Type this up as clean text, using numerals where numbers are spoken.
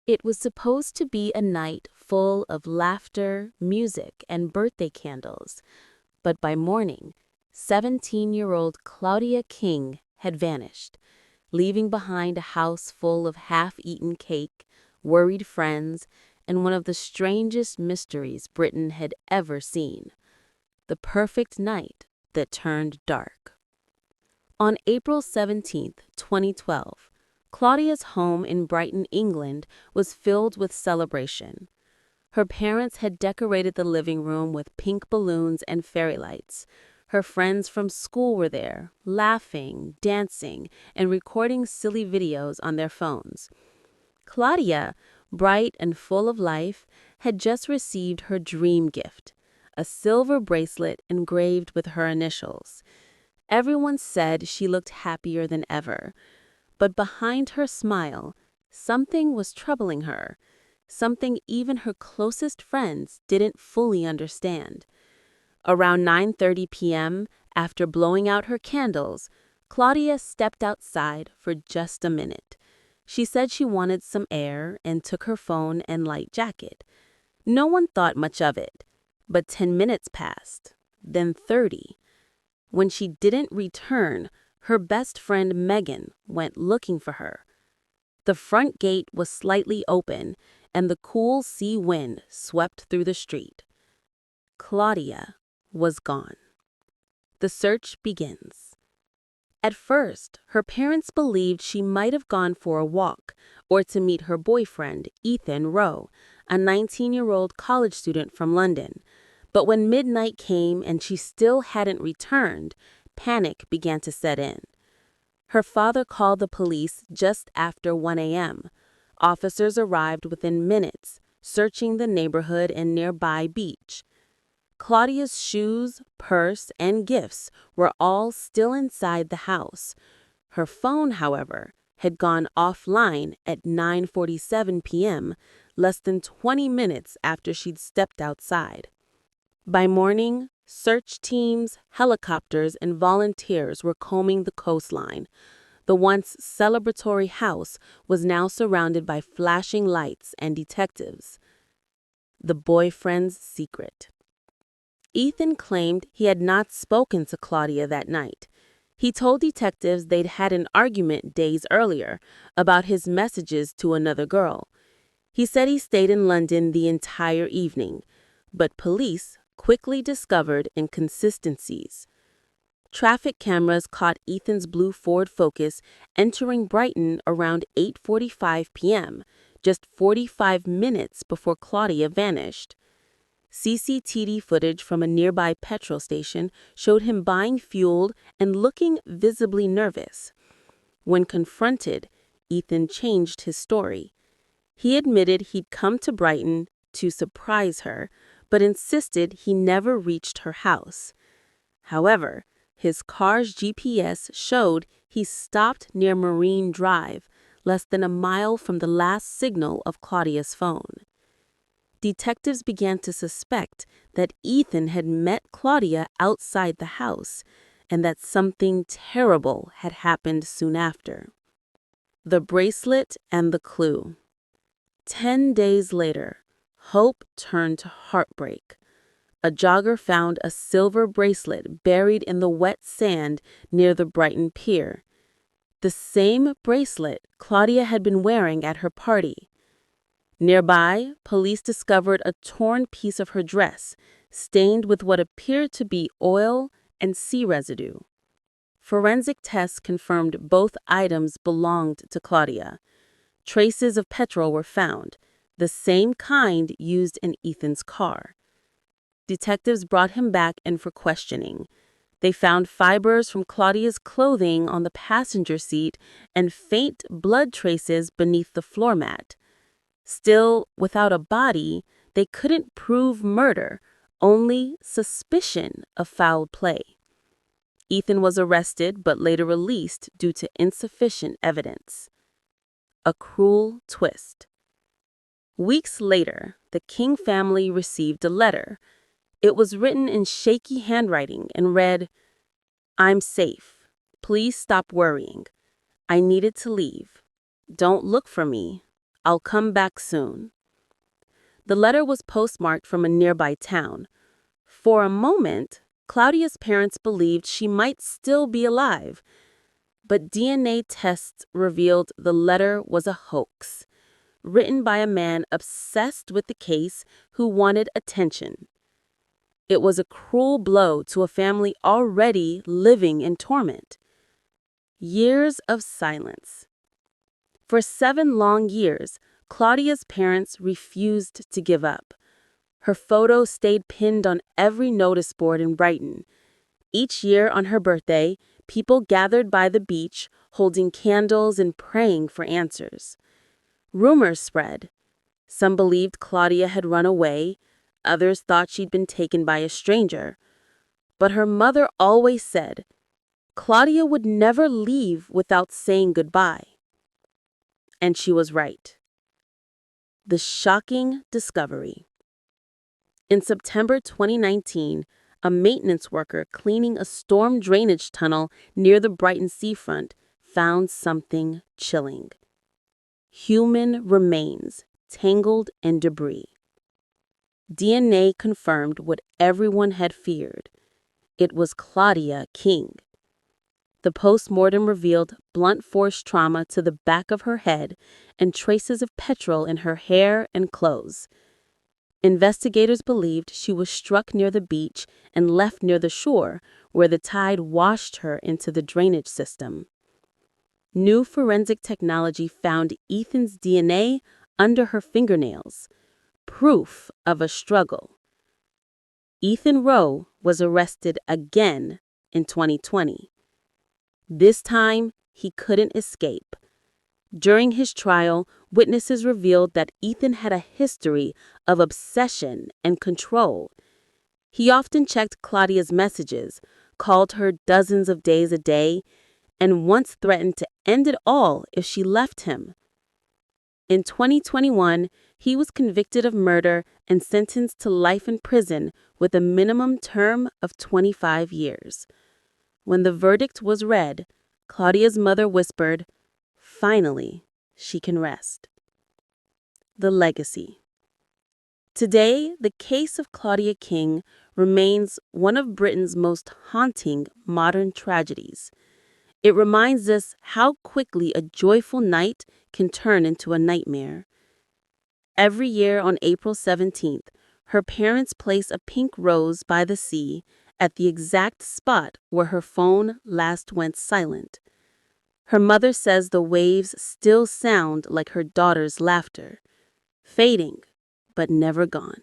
It was supposed to be a night full of laughter, music, and birthday candles, but by morning, 17-year-old Claudia King had vanished, leaving behind a house full of half-eaten cake, worried friends, and one of the strangest mysteries Britain had ever seen: the perfect night that turned dark. On April 17, 2012, Claudia's home in Brighton, England, was filled with celebration. Her parents had decorated the living room with pink balloons and fairy lights. Her friends from school were there, laughing, dancing, and recording silly videos on their phones. Claudia, bright and full of life, had just received her dream gift, a silver bracelet engraved with her initials. Everyone said she looked happier than ever. But behind her smile, something was troubling her, something even her closest friends didn't fully understand. Around 9:30 p.m., after blowing out her candles, Claudia stepped outside for just a minute. She said she wanted some air and took her phone and light jacket. No one thought much of it, but 10 minutes passed, then 30. When she didn't return, her best friend Megan went looking for her. The front gate was slightly open, and the cool sea wind swept through the street. Claudia was gone. The search begins. At first, her parents believed she might have gone for a walk or to meet her boyfriend, Ethan Rowe, a 19-year-old college student from London. But when midnight came and she still hadn't returned, panic began to set in. Her father called the police just after 1 a.m. Officers arrived within minutes, searching the neighborhood and nearby beach. Claudia's shoes, purse, and gifts were all still inside the house. Her phone, however, had gone offline at 9:47 p.m., less than 20 minutes after she'd stepped outside. By morning, search teams, helicopters, and volunteers were combing the coastline. The once celebratory house was now surrounded by flashing lights and detectives. The boyfriend's secret. Ethan claimed he had not spoken to Claudia that night. He told detectives they'd had an argument days earlier about his messages to another girl. He said he stayed in London the entire evening, but police quickly discovered inconsistencies. Traffic cameras caught Ethan's blue Ford Focus entering Brighton around 8:45 p.m., just 45 minutes before Claudia vanished. CCTV footage from a nearby petrol station showed him buying fuel and looking visibly nervous. When confronted, Ethan changed his story. He admitted he'd come to Brighton to surprise her, but insisted he never reached her house. However, his car's GPS showed he stopped near Marine Drive, less than a mile from the last signal of Claudia's phone. Detectives began to suspect that Ethan had met Claudia outside the house and that something terrible had happened soon after. The bracelet and the clue. 10 days later, hope turned to heartbreak. A jogger found a silver bracelet buried in the wet sand near the Brighton pier. The same bracelet Claudia had been wearing at her party. Nearby, police discovered a torn piece of her dress, stained with what appeared to be oil and sea residue. Forensic tests confirmed both items belonged to Claudia. Traces of petrol were found, the same kind used in Ethan's car. Detectives brought him back in for questioning. They found fibers from Claudia's clothing on the passenger seat and faint blood traces beneath the floor mat. Still, without a body, they couldn't prove murder, only suspicion of foul play. Ethan was arrested but later released due to insufficient evidence. A cruel twist. Weeks later, the King family received a letter. It was written in shaky handwriting and read, "I'm safe. Please stop worrying. I needed to leave. Don't look for me. "I'll come back soon." The letter was postmarked from a nearby town. For a moment, Claudia's parents believed she might still be alive, but DNA tests revealed the letter was a hoax, written by a man obsessed with the case who wanted attention. It was a cruel blow to a family already living in torment. Years of silence. For 7 long years, Claudia's parents refused to give up. Her photo stayed pinned on every notice board in Brighton. Each year on her birthday, people gathered by the beach, holding candles and praying for answers. Rumors spread. Some believed Claudia had run away, others thought she'd been taken by a stranger. But her mother always said, Claudia would never leave without saying goodbye. And she was right. The shocking discovery. In September 2019, a maintenance worker cleaning a storm drainage tunnel near the Brighton seafront found something chilling. Human remains tangled in debris. DNA confirmed what everyone had feared. It was Claudia King. The post-mortem revealed blunt force trauma to the back of her head and traces of petrol in her hair and clothes. Investigators believed she was struck near the beach and left near the shore, where the tide washed her into the drainage system. New forensic technology found Ethan's DNA under her fingernails, proof of a struggle. Ethan Rowe was arrested again in 2020. This time, he couldn't escape. During his trial, witnesses revealed that Ethan had a history of obsession and control. He often checked Claudia's messages, called her dozens of days a day, and once threatened to end it all if she left him. In 2021, he was convicted of murder and sentenced to life in prison with a minimum term of 25 years. When the verdict was read, Claudia's mother whispered, "Finally, she can rest." The legacy. Today, the case of Claudia King remains one of Britain's most haunting modern tragedies. It reminds us how quickly a joyful night can turn into a nightmare. Every year on April 17th, her parents place a pink rose by the sea at the exact spot where her phone last went silent. Her mother says the waves still sound like her daughter's laughter, fading but never gone.